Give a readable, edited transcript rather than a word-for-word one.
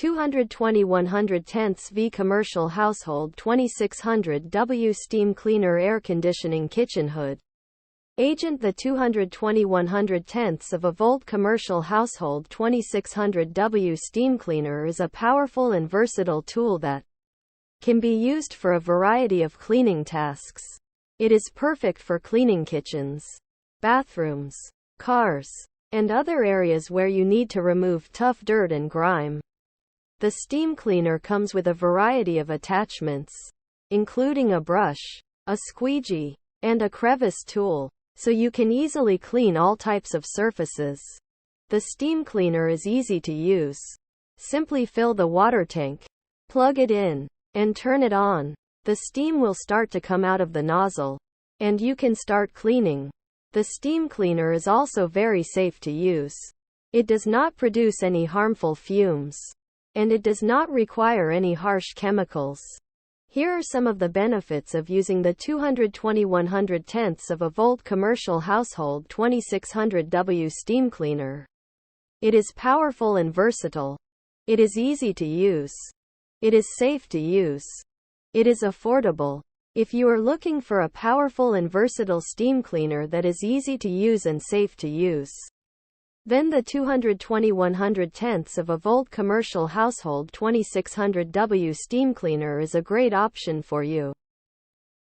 220 110V Commercial Household 2600W Steam Cleaner Air Conditioning Kitchen Hood. Agent. The 220 110V Commercial Household 2600W Steam Cleaner is a powerful and versatile tool that can be used for a variety of cleaning tasks. It is perfect for cleaning kitchens, bathrooms, cars, and other areas where you need to remove tough dirt and grime. The steam cleaner comes with a variety of attachments, including a brush, a squeegee, and a crevice tool, so you can easily clean all types of surfaces. The steam cleaner is easy to use. Simply fill the water tank, plug it in, and turn it on. The steam will start to come out of the nozzle, and you can start cleaning. The steam cleaner is also very safe to use. It does not produce any harmful fumes, and it does not require any harsh chemicals. Here are some of the benefits of using the 220 110V Commercial Household 2600W Steam Cleaner. It is powerful and versatile. It is easy to use. It is safe to use. It is affordable. If you are looking for a powerful and versatile steam cleaner that is easy to use and safe to use, then the 220 110V Commercial Household 2600W Steam Cleaner is a great option for you.